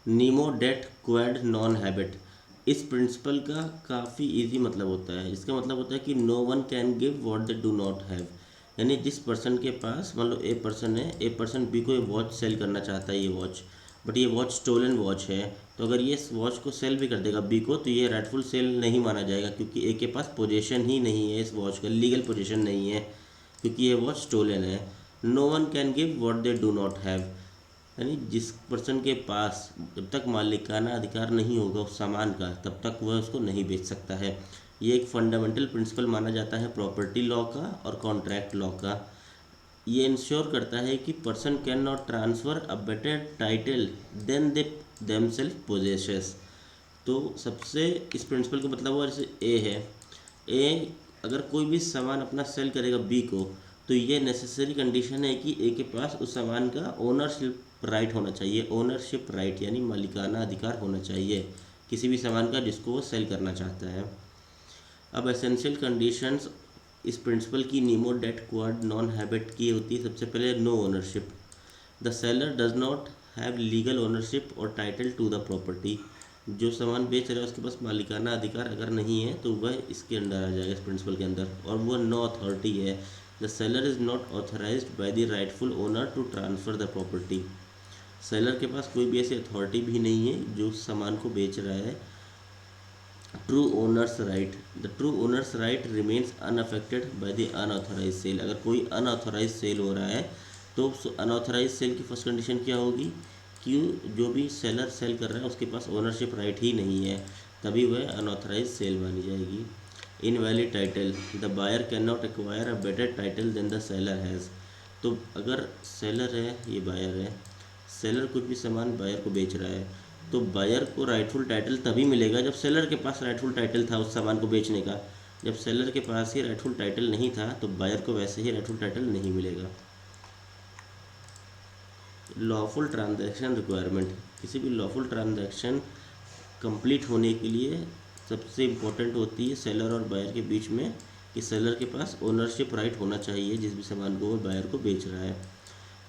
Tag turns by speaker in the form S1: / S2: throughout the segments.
S1: नीमो dat quod non habit, इस principal का काफ़ी इजी मतलब होता है। इसका मतलब होता है कि no one can give what they do not have. यानी जिस पर्सन के पास, मान लो ए पर्सन है, ए पर्सन बी को ये वॉच सेल करना चाहता है, ये वॉच, बट ये वॉच स्टोलन वॉच है। तो अगर ये इस वॉच को सेल भी कर देगा बी को, तो ये राइटफुल सेल नहीं माना जाएगा, क्योंकि ए के पास पोजेशन ही नहीं है इस वॉच का, लीगल पोजेशन नहीं है, क्योंकि ये वॉच स्टोलन है। No one can give what they do not have, यानी जिस पर्सन के पास जब तक मालिकाना अधिकार नहीं होगा उस सामान का, तब तक वह उसको नहीं बेच सकता है। ये एक फंडामेंटल प्रिंसिपल माना जाता है प्रॉपर्टी लॉ का और कॉन्ट्रैक्ट लॉ का। ये इंश्योर करता है कि person can not transfer a better title than they themselves possesses. तो सबसे इस प्रिंसिपल का मतलब हुआ, जैसे ए है, ए अगर कोई भी सामान अपना सेल करेगा बी को, तो ये नेसेसरी कंडीशन है कि ए के पास उस सामान का ओनरशिप राइट होना चाहिए। ओनरशिप राइट यानी मालिकाना अधिकार होना चाहिए किसी भी सामान का जिसको वो सेल करना चाहता है। अब एसेंशियल कंडीशंस इस प्रिंसिपल की nemo dat quod non habet की होती है। सबसे पहले no ownership, the seller does not have legal ownership और टाइटल टू द प्रॉपर्टी। जो सामान बेच रहा है उसके पास मालिकाना अधिकार अगर नहीं है तो वह इसके अंदर आ जाएगा, इस प्रिंसिपल के अंदर। और वह नो अथॉरिटी है, the seller is not authorised by the rightful owner to transfer the property. Seller के पास कोई भी ऐसी अथॉरिटी भी नहीं है जो सामान को बेच रहा है। True owner's right, the true owner's right remains unaffected by the unauthorise sale. अगर कोई अनऑथराइज सेल हो रहा है तो अनऑथराइज सेल की फर्स्ट कंडीशन क्या होगी कि जो भी सेलर सेल कर रहा है उसके पास ओनरशिप राइट ही नहीं है, तभी वह अनऑथराइज सेल मानी जाएगी। Invalid title, the buyer can not acquire a better title than the seller has. तो अगर सेलर है, ये बायर है, सेलर कुछ भी सामान बायर को बेच रहा है, तो बायर को राइटफुल टाइटल तभी मिलेगा जब सेलर के पास राइटफुल टाइटल था उस सामान को बेचने का। जब सेलर के पास ही राइटफुल टाइटल नहीं था तो बायर को वैसे ही राइटफुल टाइटल नहीं मिलेगा। लॉफुल ट्रांजैक्शन रिक्वायरमेंट, किसी भी लॉफुल ट्रांजैक्शन कंप्लीट होने के लिए सबसे इम्पोर्टेंट होती है सेलर और बायर के बीच में कि सेलर के पास ओनरशिप राइट होना चाहिए जिस भी सामान को वो बायर को बेच रहा है।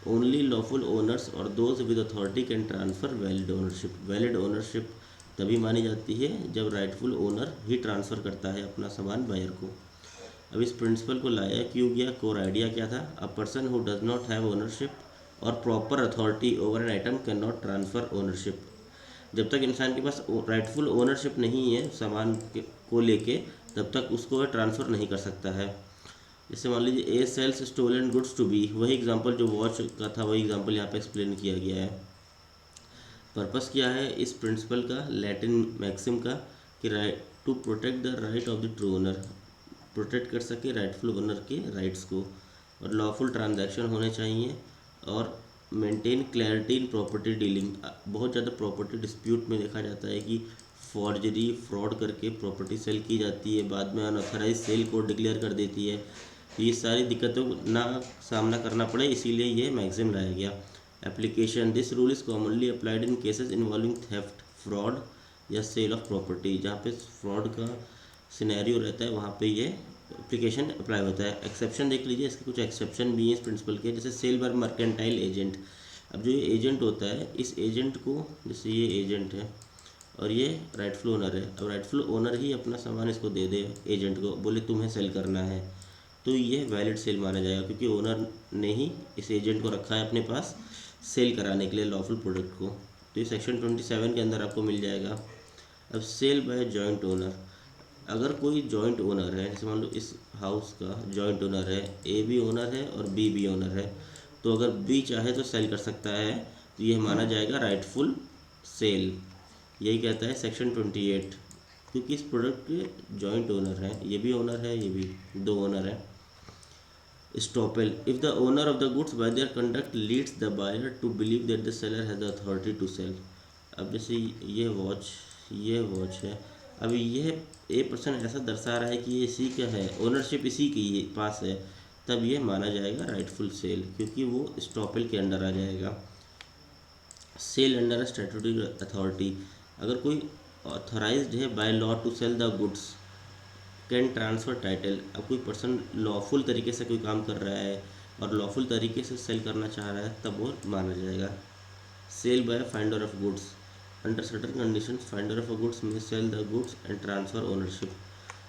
S1: ओनली लॉफुल ओनर्स और those with authority can transfer valid ownership. Valid ownership तभी मानी जाती है जब राइटफुल ओनर ही ट्रांसफ़र करता है अपना सामान बायर को। अब इस प्रिंसिपल को लाया क्यों गया, कोर आइडिया क्या था? A person who does not have ownership और proper authority over an item can not transfer ownership. जब तक इंसान के पास राइटफुल ओनरशिप नहीं है सामान को लेके, तब तक उसको वह ट्रांसफ़र नहीं कर सकता है। जैसे मान लीजिए a sales stolen goods to be, वही एग्जांपल जो वॉच का था वही एग्जांपल यहाँ पे एक्सप्लेन किया गया है। पर्पस क्या है इस प्रिंसिपल का, लैटिन मैक्सिम का, कि right to protect the right of the true owner, protect कर सके राइटफुल ओनर के राइट्स को। और लॉफुल ट्रांजैक्शन होने चाहिए और maintain clarity in property dealing. बहुत ज़्यादा प्रॉपर्टी डिस्प्यूट में देखा जाता है कि फॉर्जरी, फ्रॉड करके प्रॉपर्टी सेल की जाती है, बाद में अनऑथराइज सेल कोर्ट डिक्लेयर कर देती है। तो ये सारी दिक्कतों ना सामना करना पड़े, इसीलिए ये मैक्सिम लाया गया। Application, this rule is commonly applied in cases involving theft, fraud या सेल ऑफ प्रॉपर्टी। जहाँ पे फ्रॉड का सिनेरियो रहता है वहाँ पे ये एप्लीकेशन अप्लाई होता है। एक्सेप्शन देख लीजिए, इसके कुछ एक्सेप्शन भी हैं इस प्रिंसिपल के, जैसे सेल बाय मर्केंटाइल एजेंट। अब जो ये एजेंट होता है, इस एजेंट को, जैसे ये एजेंट है और ये राइटफुल ओनर है, अब राइटफुल ओनर ही अपना सामान इसको दे दे एजेंट को, बोले तुम्हें सेल करना है, तो ये वैलिड सेल माना जाएगा, क्योंकि ओनर ने ही इस एजेंट को रखा है अपने पास सेल कराने के लिए लॉफुल प्रोडक्ट को। तो ये सेक्शन 27 के अंदर आपको मिल जाएगा। अब सेल बाय जॉइंट ओनर, अगर कोई जॉइंट ओनर है, जैसे मान लो इस हाउस का जॉइंट ओनर है, ए भी ओनर है और बी भी ओनर है, तो अगर बी चाहे तो सेल कर सकता है, तो यह माना जाएगा राइटफुल सेल। यही कहता है सेक्शन 28, क्योंकि इस प्रोडक्ट के जॉइंट ओनर हैं, ये भी ओनर है, ये भी, दो ओनर है। Estoppel, if the owner of the goods by their conduct leads the buyer to believe that the seller has the authority to sell. अब जैसे ये वॉच है, अब ये ए पर्सन ऐसा दर्शा रहा है कि ये इसी का है, ओनरशिप इसी की पास है, तब ये माना जाएगा राइटफुल सेल, क्योंकि वो स्टॉपेल के अंडर आ जाएगा। सेल अंडर स्टैट्यूटरी अथॉरिटी, अगर कोई ऑथराइज्ड है by law to sell the goods can transfer title. अब कोई पर्सन लॉफुल तरीके से कोई काम कर रहा है और लॉफुल तरीके से सेल करना चाह रहा है, तब वो माना जाएगा। Sale by finder of goods, under certain condition finder of goods में sale the goods and transfer ownership.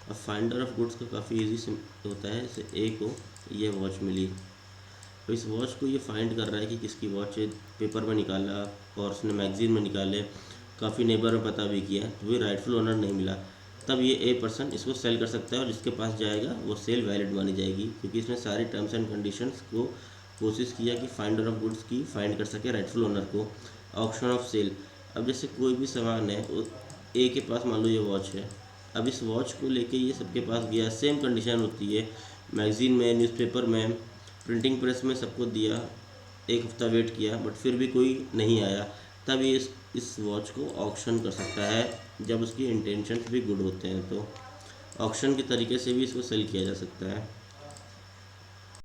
S1: अब फाइंडर ऑफ गुड्स का काफ़ी ईजी होता है। जैसे ए को ये वॉच मिली, तो इस वॉच को ये फाइंड कर रहा है कि किसकी वॉच है। पेपर में निकाला और उसने मैगजीन में निकाले, काफ़ी नेबर में पता भी किया, तो ये राइटफुल ओनर नहीं मिला। तब ये ए पर्सन इसको सेल कर सकता है और जिसके पास जाएगा वो सेल वैलिड मानी जाएगी, क्योंकि इसने सारी टर्म्स एंड कंडीशंस को कोशिश किया कि फाइंडर ऑफ गुड्स की फाइंड कर सके राइटफुल ओनर को। ऑक्शन ऑफ सेल, अब जैसे कोई भी सामान है, ए के पास मान लो ये वॉच है, अब इस वॉच को लेके ये सबके पास गया, सेम कंडीशन होती है, मैगजीन में, न्यूज़पेपर में, प्रिंटिंग प्रेस में सबको दिया, एक हफ्ता वेट किया बट फिर भी कोई नहीं आया। तब ये इस वॉच को ऑक्शन कर सकता है, जब उसकी इंटेंशंस भी गुड होते हैं। तो ऑक्शन के तरीके से भी इसको सेल किया जा सकता है।